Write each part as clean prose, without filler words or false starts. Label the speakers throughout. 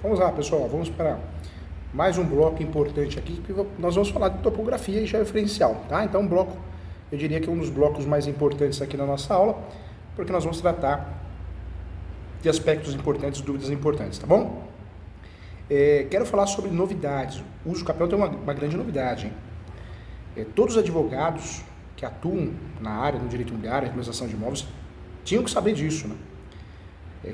Speaker 1: Vamos lá, pessoal, vamos para mais um bloco importante aqui, que nós vamos falar de topografia e georreferencial, tá? Então, um bloco, eu diria que é um dos blocos mais importantes aqui na nossa aula, porque nós vamos tratar de aspectos importantes, dúvidas importantes, tá bom? Quero falar sobre novidades. O uso do capião tem uma grande novidade, hein? Todos os advogados que atuam na área, no direito imobiliário, regularização de imóveis, tinham que saber disso, né?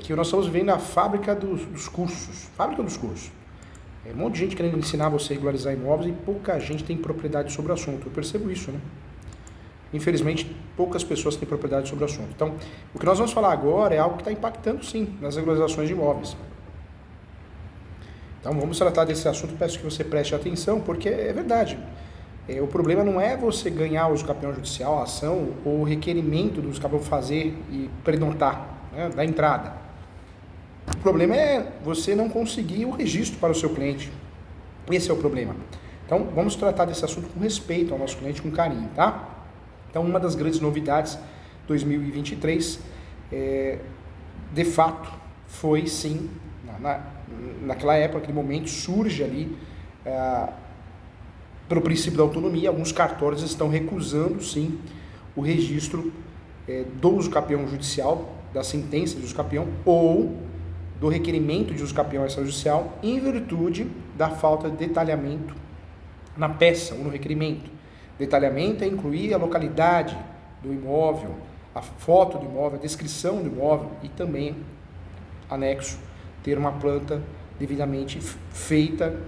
Speaker 1: Que nós estamos vivendo a fábrica dos cursos, um monte de gente querendo ensinar você a regularizar imóveis e pouca gente tem propriedade sobre o assunto. Eu percebo isso, né? Infelizmente, poucas pessoas têm propriedade sobre o assunto. Então, o que nós vamos falar agora é algo que está impactando, sim, nas regularizações de imóveis. Então, vamos tratar desse assunto, peço que você preste atenção, porque é verdade. O problema não é você ganhar o uso capião judicial, a ação, ou o requerimento do uso capião fazer e prenotar, né, da entrada. O problema é você não conseguir o registro para o seu cliente. Esse é o problema. Então, vamos tratar desse assunto com respeito ao nosso cliente, com carinho, tá? Então, uma das grandes novidades 2023, de fato, foi sim, naquela época, naquele momento, surge ali, pelo princípio da autonomia, alguns cartórios estão recusando, sim, o registro do uso capião judicial, da sentença de uso capião, ou do requerimento de uso capião extrajudicial, em virtude da falta de detalhamento na peça ou no requerimento. Detalhamento é incluir a localidade do imóvel, a foto do imóvel, a descrição do imóvel e também, anexo, ter uma planta devidamente feita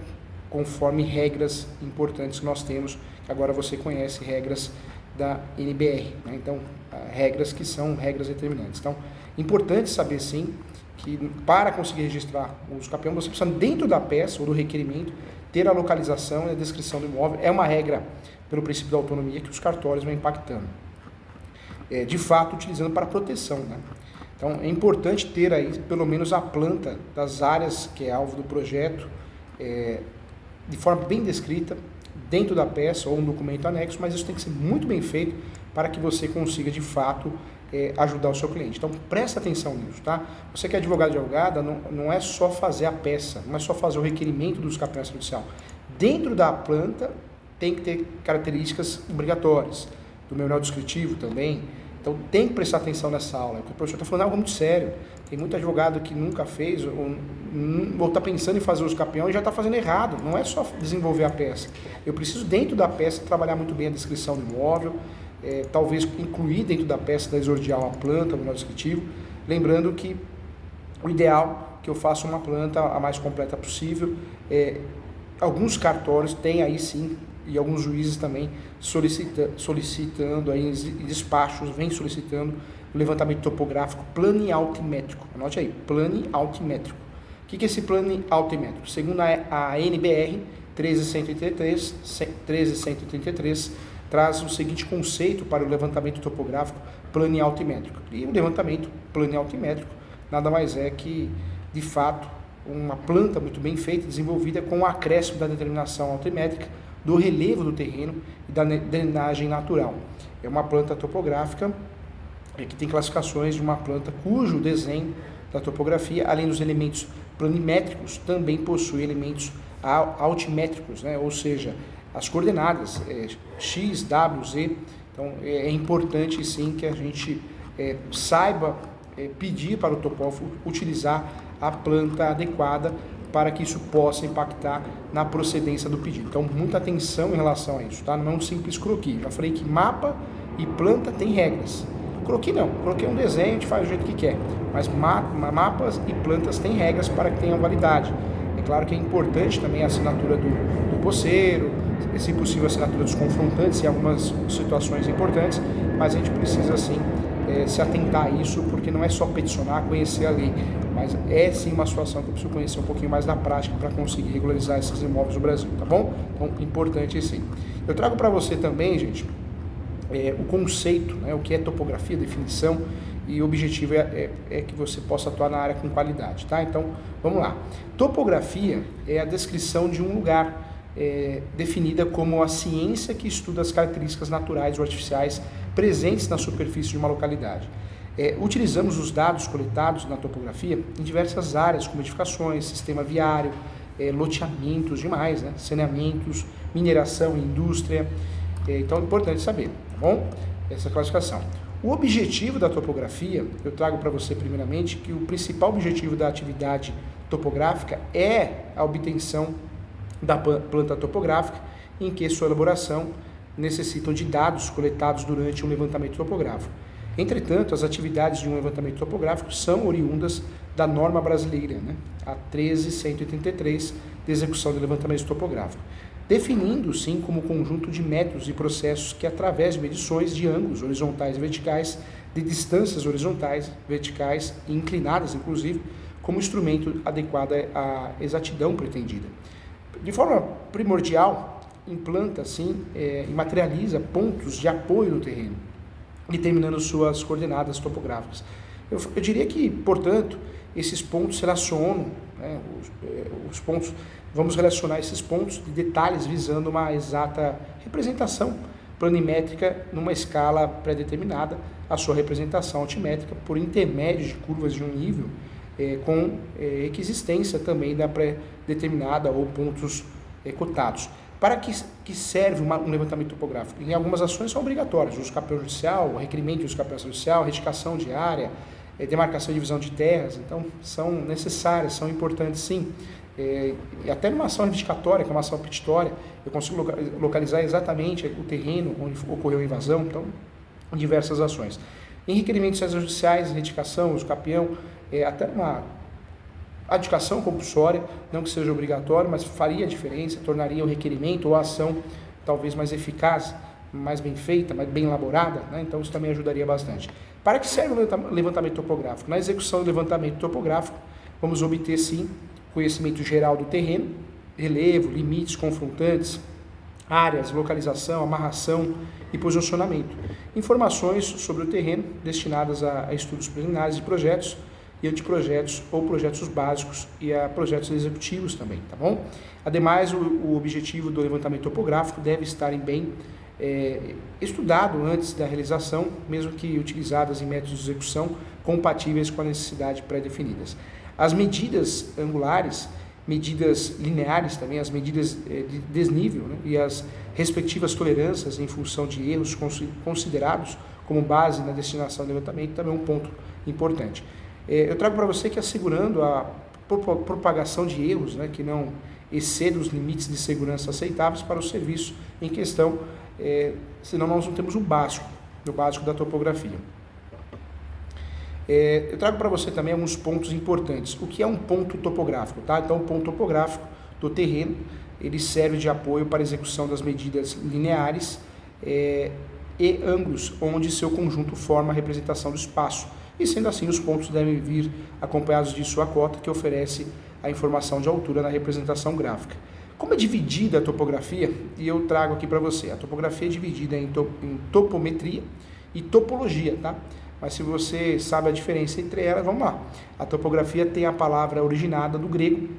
Speaker 1: conforme regras importantes que nós temos, que agora você conhece, regras da NBR, né? Então, regras que são regras determinantes. Então, importante saber sim que para conseguir registrar o uso capião, você precisa, dentro da peça ou do requerimento, ter a localização e a descrição do imóvel. É uma regra, pelo princípio da autonomia, que os cartórios vão impactando. De fato, utilizando para proteção, né? Então, é importante ter aí, pelo menos, a planta das áreas que é alvo do projeto, de forma bem descrita, dentro da peça ou um documento anexo, mas isso tem que ser muito bem feito para que você consiga, de fato, ajudar o seu cliente. Então, presta atenção nisso, tá? Você que é advogado de advogada, não é só fazer a peça, não é só fazer o requerimento do uso capião extrajudicial. Dentro da planta, tem que ter características obrigatórias, do memorial descritivo também. Então, tem que prestar atenção nessa aula, porque o professor está falando algo muito sério. Tem muito advogado que nunca fez, ou está pensando em fazer o uso capião e já está fazendo errado. Não é só desenvolver a peça. Eu preciso, dentro da peça, trabalhar muito bem a descrição do imóvel, talvez incluir dentro da peça da exordial a planta, o memorial descritivo, lembrando que o ideal é que eu faça uma planta a mais completa possível. Alguns cartórios têm aí sim, e alguns juízes também solicitando aí em despachos, vem solicitando o levantamento topográfico planialtimétrico. Anote aí, planialtimétrico. O que é esse planialtimétrico? Segundo a NBR 13133, traz o seguinte conceito para o levantamento topográfico planialtimétrico. E o levantamento planialtimétrico nada mais é que, de fato, uma planta muito bem feita, desenvolvida com o acréscimo da determinação altimétrica, do relevo do terreno e da drenagem natural. É uma planta topográfica que tem classificações de uma planta cujo desenho da topografia, além dos elementos planimétricos, também possui elementos altimétricos, né? Ou seja, as coordenadas X, W, Z. Então, é importante sim que a gente saiba pedir para o topógrafo utilizar a planta adequada para que isso possa impactar na procedência do pedido. Então, muita atenção em relação a isso, tá? Não é um simples croquis. Já falei que mapa e planta tem regras. Croquis não, croquis é um desenho, a gente faz do jeito que quer. Mas mapas e plantas têm regras para que tenham validade. É claro que é importante também a assinatura do posseiro, se possível a assinatura dos confrontantes em algumas situações importantes, mas a gente precisa sim se atentar a isso, porque não é só peticionar, conhecer a lei, mas é sim uma situação que eu preciso conhecer um pouquinho mais da prática para conseguir regularizar esses imóveis no Brasil, tá bom? Então, importante sim. Eu trago para você também, gente, o conceito, né, o que é topografia, definição, e o objetivo é que você possa atuar na área com qualidade, tá? Então, vamos lá. Topografia é a descrição de um lugar, definida como a ciência que estuda as características naturais ou artificiais presentes na superfície de uma localidade. Utilizamos os dados coletados na topografia em diversas áreas, como edificações, sistema viário, loteamentos demais, né? Saneamentos, mineração, indústria. Então é importante saber, tá bom? Essa classificação. O objetivo da topografia, eu trago para você primeiramente que o principal objetivo da atividade topográfica é a obtenção da planta topográfica, em que sua elaboração necessitam de dados coletados durante um levantamento topográfico. Entretanto, as atividades de um levantamento topográfico são oriundas da norma brasileira, né? A 13.183, de execução de levantamento topográfico, definindo, sim, como conjunto de métodos e processos que, através de medições de ângulos horizontais e verticais, de distâncias horizontais, verticais e inclinadas, inclusive, como instrumento adequado à exatidão pretendida. De forma primordial, implanta, sim, e materializa pontos de apoio no terreno, determinando suas coordenadas topográficas. Eu diria que, portanto, esses pontos relacionam, né, os pontos, vamos relacionar esses pontos de detalhes visando uma exata representação planimétrica numa escala pré-determinada, a sua representação altimétrica por intermédio de curvas de um nível, com equidistância também da pré-determinada ou pontos cotados. Para que serve um levantamento topográfico? Em algumas ações são obrigatórias, uso campeão judicial, o requerimento de uso campeão judicial, retificação de área, demarcação e divisão de terras, então são necessárias, são importantes sim. E até numa ação reivindicatória, que é uma ação petitória, eu consigo localizar exatamente o terreno onde ocorreu a invasão, então, em diversas ações. Em requerimentos judiciais, retificação, uso campeão, até uma adjudicação compulsória, não que seja obrigatório, mas faria diferença, tornaria o requerimento ou a ação talvez mais eficaz, mais bem feita, mais bem elaborada, né? Então isso também ajudaria bastante. Para que serve o levantamento topográfico? Na execução do levantamento topográfico, vamos obter sim conhecimento geral do terreno, relevo, limites confrontantes, áreas, localização, amarração e posicionamento. Informações sobre o terreno destinadas a estudos preliminares de projetos e anteprojetos ou projetos básicos e a projetos executivos também, tá bom? Ademais, o objetivo do levantamento topográfico deve estar bem estudado antes da realização, mesmo que utilizadas em métodos de execução compatíveis com a necessidade pré-definidas. As medidas angulares, medidas lineares também, as medidas de desnível, né, e as respectivas tolerâncias em função de erros considerados como base na destinação do levantamento também é um ponto importante. Eu trago para você que assegurando a propagação de erros, né, que não excedam os limites de segurança aceitáveis para o serviço em questão, senão nós não temos o básico da topografia. Eu trago para você também alguns pontos importantes. O que é um ponto topográfico? Tá? Então, o ponto topográfico do terreno, ele serve de apoio para a execução das medidas lineares e ângulos, onde seu conjunto forma a representação do espaço. E sendo assim, os pontos devem vir acompanhados de sua cota, que oferece a informação de altura na representação gráfica. Como é dividida a topografia? E eu trago aqui para você. A topografia é dividida em topometria e topologia, tá? Mas se você sabe a diferença entre elas, vamos lá. A topografia tem a palavra originada do grego,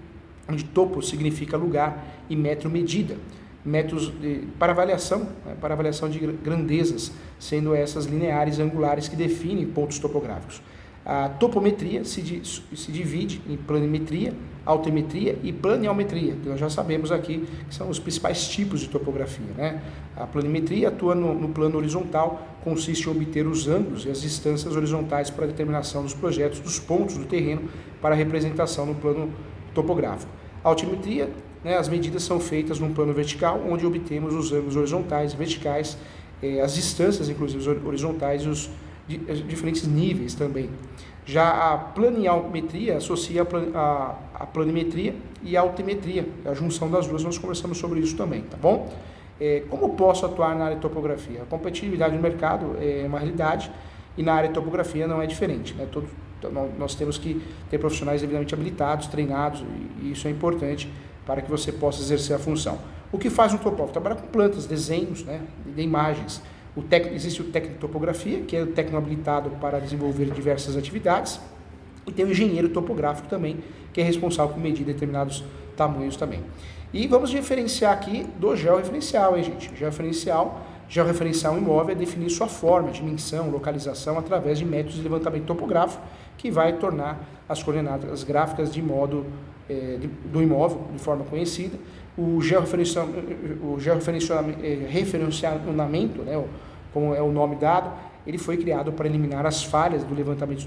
Speaker 1: onde topo significa lugar e metro medida. Métodos para avaliação, né, para avaliação de grandezas, sendo essas lineares e angulares que definem pontos topográficos. A topometria se divide em planimetria, altimetria e planiometria, que nós já sabemos aqui que são os principais tipos de topografia, né? A planimetria atua no plano horizontal, consiste em obter os ângulos e as distâncias horizontais para a determinação dos projetos dos pontos do terreno para a representação no plano topográfico. A altimetria, né, as medidas são feitas num plano vertical, onde obtemos os ângulos horizontais e verticais, as distâncias, inclusive horizontais, e os diferentes níveis também. Já a planiometria associa a planimetria e a altimetria, a junção das duas, nós conversamos sobre isso também, tá bom? Como posso atuar na área de topografia? A competitividade no mercado é uma realidade e na área de topografia não é diferente, né? Nós temos que ter profissionais devidamente habilitados, treinados, e isso é importante para que você possa exercer a função. O que faz um topógrafo? Trabalha com plantas, desenhos, né, de imagens. Existe o técnico de topografia, que é o técnico habilitado para desenvolver diversas atividades, e tem o engenheiro topográfico também, que é responsável por medir determinados tamanhos também. E vamos diferenciar aqui do georreferencial, hein, gente? Georreferencial Georreferenciar um imóvel é definir sua forma, dimensão, localização através de métodos de levantamento topográfico que vai tornar as coordenadas gráficas de modo do imóvel de forma conhecida. O georreferenciamento, né, como é o nome dado, ele foi criado para eliminar as falhas do levantamento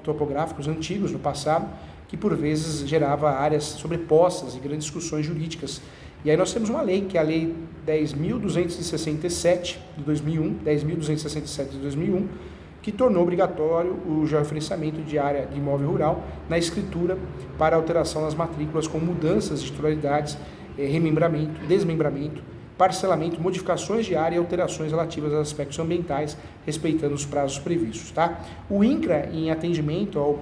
Speaker 1: topográficos antigos no passado, que por vezes gerava áreas sobrepostas e grandes discussões jurídicas. E aí nós temos uma lei, que é a Lei 10.267 de 2001, 10.267 de 2001, que tornou obrigatório o georreferenciamento de área de imóvel rural na escritura para alteração das matrículas com mudanças de titularidades, remembramento, desmembramento, parcelamento, modificações de área e alterações relativas aos aspectos ambientais, respeitando os prazos previstos. Tá? O INCRA, em atendimento ao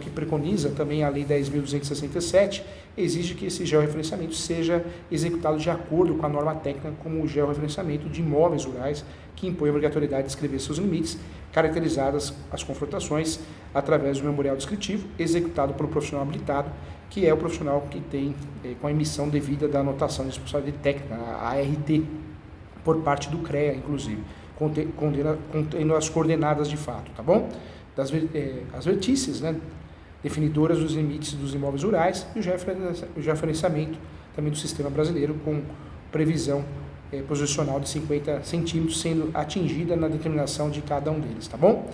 Speaker 1: que preconiza também a Lei 10.267, exige que esse georreferenciamento seja executado de acordo com a norma técnica, como o georreferenciamento de imóveis rurais, que impõe a obrigatoriedade de escrever seus limites, caracterizadas as confrontações através do memorial descritivo, executado pelo profissional habilitado, que é o profissional que tem com a emissão devida da anotação de responsabilidade técnica, a ART, por parte do CREA, inclusive, contendo as coordenadas de fato, tá bom? As vertices, né, definidoras dos limites dos imóveis rurais e o georreferenciamento também do sistema brasileiro, com previsão posicional de 50 centímetros sendo atingida na determinação de cada um deles, tá bom?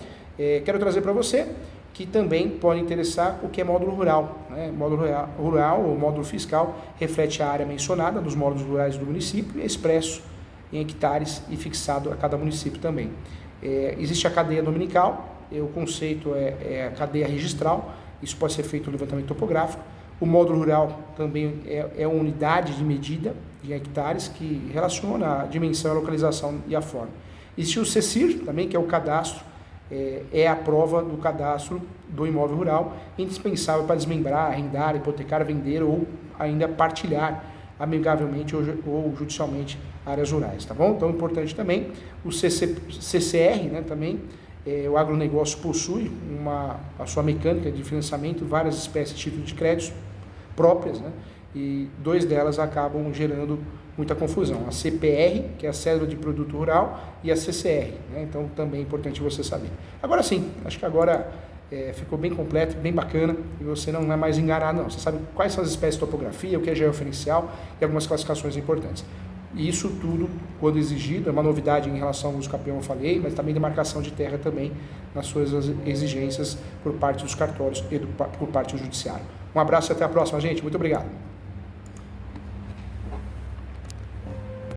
Speaker 1: Quero trazer para você que também pode interessar o que é módulo rural. Né? Módulo rural ou módulo fiscal reflete a área mencionada nos módulos rurais do município, expresso em hectares e fixado a cada município também. Existe a cadeia dominical, o conceito é a cadeia registral, isso pode ser feito no levantamento topográfico. O módulo rural também é uma unidade de medida de hectares que relaciona a dimensão, a localização e a forma. Existe o CECIR também, que é o cadastro, é a prova do cadastro do imóvel rural, indispensável para desmembrar, arrendar, hipotecar, vender ou ainda partilhar amigavelmente ou judicialmente áreas rurais, tá bom? Então, importante também, o CCR, né, também, o agronegócio possui a sua mecânica de financiamento, várias espécies de títulos de crédito próprias, né, e 2 delas acabam gerando muita confusão, a CPR, que é a Cédula de Produto Rural, e a CCR, né? Então também é importante você saber. Agora sim, acho que agora ficou bem completo, bem bacana, e você não é mais enganado não, você sabe quais são as espécies de topografia, o que é georreferencial e algumas classificações importantes. E isso tudo, quando exigido, é uma novidade em relação ao uso capião, eu falei, mas também demarcação de terra também, nas suas exigências por parte dos cartórios e por parte do judiciário. Um abraço e até a próxima, gente. Muito obrigado.